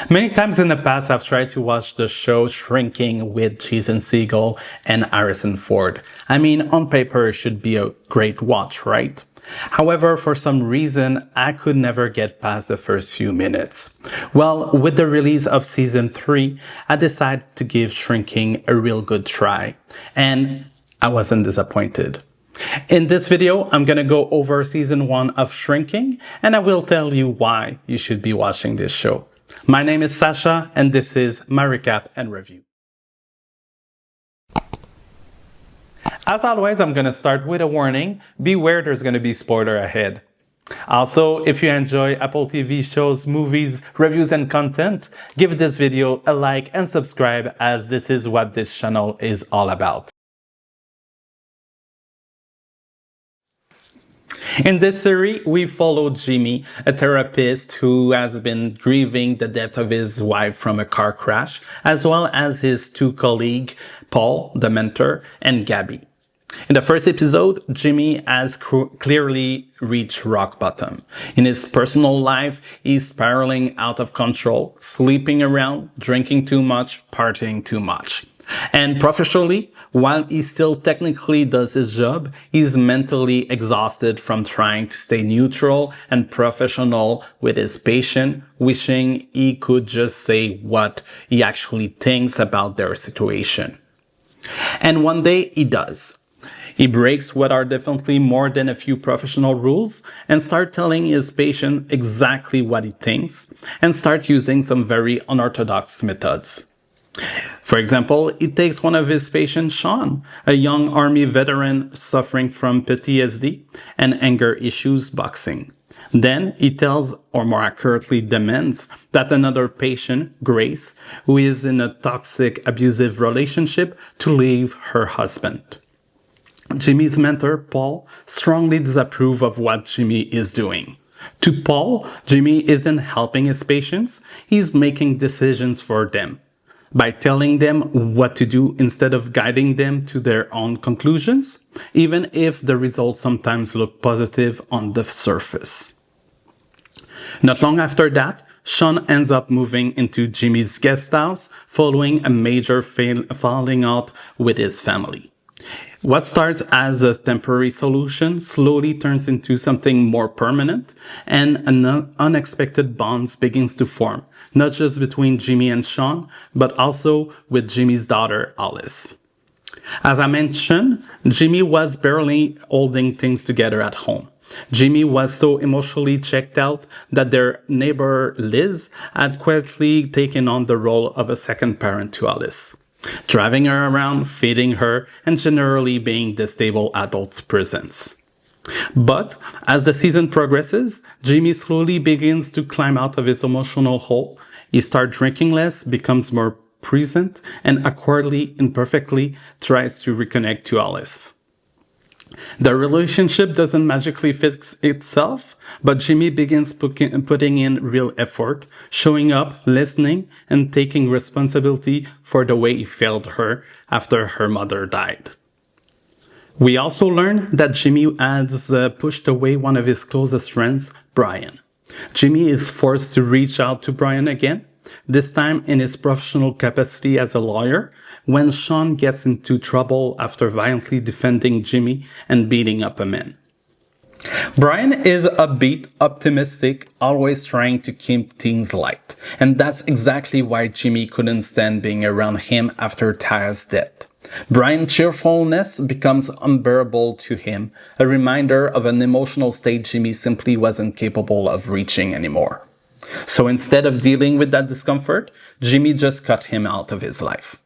Many times in the past, I've tried to watch the show Shrinking with Jason Segel and Harrison Ford. I mean, on paper, it should be a great watch, right? However, for some reason, I could never get past the first few minutes. Well, with the release of season 3, I decided to give Shrinking a real good try. And I wasn't disappointed. In this video, I'm gonna go over season 1 of Shrinking, and I will tell you why you should be watching this show. My name is Sasha, and this is my recap and review. As always, I'm gonna start with a warning. Beware, there's gonna be spoiler ahead. Also, if you enjoy Apple TV shows, movies, reviews, and content, give this video a like and subscribe, as this is what this channel is all about. In this series, we follow Jimmy, a therapist who has been grieving the death of his wife from a car crash, as well as his two colleagues, Paul, the mentor, and Gabby. In the first episode, Jimmy has clearly reached rock bottom. In his personal life, he's spiraling out of control, sleeping around, drinking too much, partying too much. And professionally, while he still technically does his job, he's mentally exhausted from trying to stay neutral and professional with his patient, wishing he could just say what he actually thinks about their situation. And one day he does. He breaks what are definitely more than a few professional rules and starts telling his patient exactly what he thinks and starts using some very unorthodox methods. For example, he takes one of his patients, Sean, a young army veteran suffering from PTSD and anger issues boxing. Then he tells, or more accurately demands, that another patient, Grace, who is in a toxic, abusive relationship, to leave her husband. Jimmy's mentor, Paul, strongly disapproves of what Jimmy is doing. To Paul, Jimmy isn't helping his patients, he's making decisions for them, by telling them what to do instead of guiding them to their own conclusions, even if the results sometimes look positive on the surface. Not long after that, Sean ends up moving into Jimmy's guest house following a major falling out with his family. What starts as a temporary solution slowly turns into something more permanent, and an unexpected bond begins to form, not just between Jimmy and Sean, but also with Jimmy's daughter, Alice. As I mentioned, Jimmy was barely holding things together at home. Jimmy was so emotionally checked out that their neighbor, Liz, had quietly taken on the role of a second parent to Alice, driving her around, feeding her, and generally being the stable adult's presence. But as the season progresses, Jimmy slowly begins to climb out of his emotional hole. He starts drinking less, becomes more present, and awkwardly, imperfectly tries to reconnect to Alice. The relationship doesn't magically fix itself, but Jimmy begins putting in real effort, showing up, listening, and taking responsibility for the way he failed her after her mother died. We also learn that Jimmy has pushed away one of his closest friends, Brian. Jimmy is forced to reach out to Brian again, this time in his professional capacity as a lawyer, when Sean gets into trouble after violently defending Jimmy and beating up a man. Brian is upbeat, optimistic, always trying to keep things light, and that's exactly why Jimmy couldn't stand being around him after Taya's death. Brian's cheerfulness becomes unbearable to him, a reminder of an emotional state Jimmy simply wasn't capable of reaching anymore. So instead of dealing with that discomfort, Jimmy just cut him out of his life.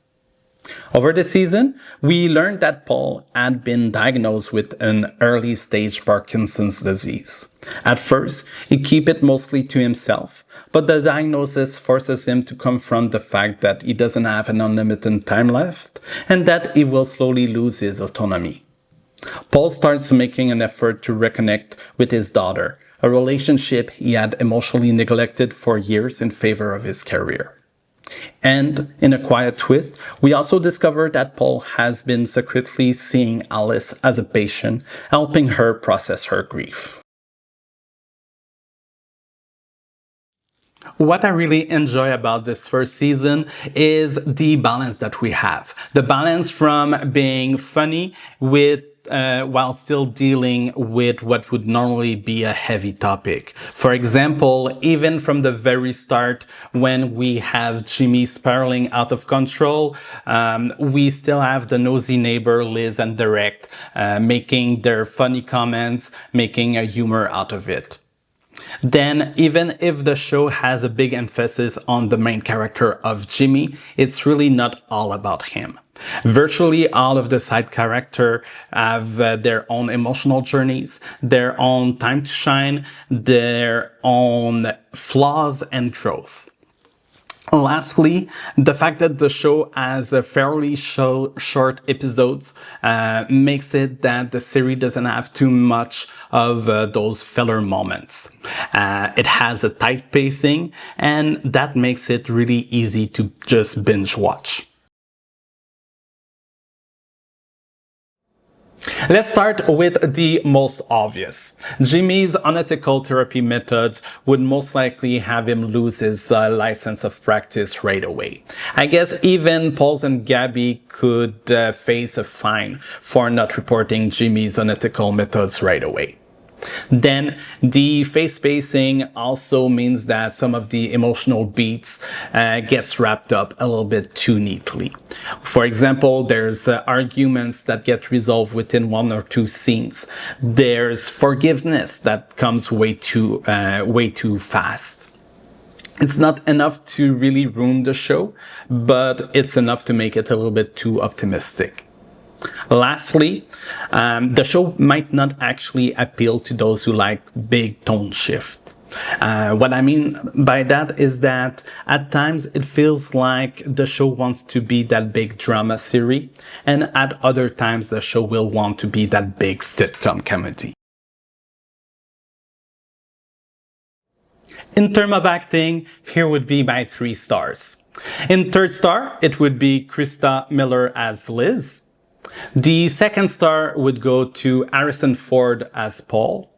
Over the season, we learned that Paul had been diagnosed with an early-stage Parkinson's disease. At first, he kept it mostly to himself, but the diagnosis forces him to confront the fact that he doesn't have an unlimited time left and that he will slowly lose his autonomy. Paul starts making an effort to reconnect with his daughter, a relationship he had emotionally neglected for years in favor of his career. And in a quiet twist, we also discover that Paul has been secretly seeing Alice as a patient, helping her process her grief. What I really enjoy about this first season is the balance that we have. The balance from being funny with while still dealing with what would normally be a heavy topic. For example, even from the very start, when we have Jimmy spiraling out of control, we still have the nosy neighbor Liz and Derek making their funny comments, making a humor out of it. Then, even if the show has a big emphasis on the main character of Jimmy, it's really not all about him. Virtually all of the side characters have their own emotional journeys, their own time to shine, their own flaws and growth. Lastly, the fact that the show has a fairly short episodes makes it that the series doesn't have too much of those filler moments. It has a tight pacing, and that makes it really easy to just binge watch. Let's start with the most obvious. Jimmy's unethical therapy methods would most likely have him lose his license of practice right away. I guess even Paul and Gabby could face a fine for not reporting Jimmy's unethical methods right away. Then the face spacing also means that some of the emotional beats gets wrapped up a little bit too neatly. For example, there's arguments that get resolved within 1 or 2 scenes. There's forgiveness that comes way too fast. It's not enough to really ruin the show, but it's enough to make it a little bit too optimistic. Lastly, the show might not actually appeal to those who like big tone shift. What I mean by that is that at times it feels like the show wants to be that big drama series, and at other times the show will want to be that big sitcom comedy. In terms of acting, here would be my 3 stars. In third star, it would be Krista Miller as Liz. The second star would go to Harrison Ford as Paul.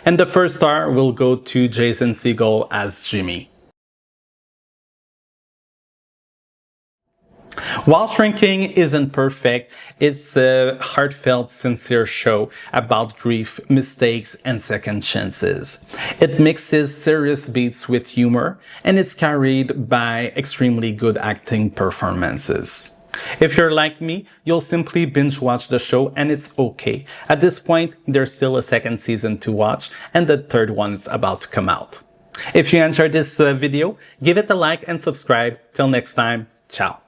And the first star will go to Jason Segel as Jimmy. While Shrinking isn't perfect, it's a heartfelt, sincere show about grief, mistakes, and second chances. It mixes serious beats with humor, and it's carried by extremely good acting performances. If you're like me, you'll simply binge watch the show and it's okay. At this point, there's still a second season to watch and the third one is about to come out. If you enjoyed this video, give it a like and subscribe. Till next time, ciao.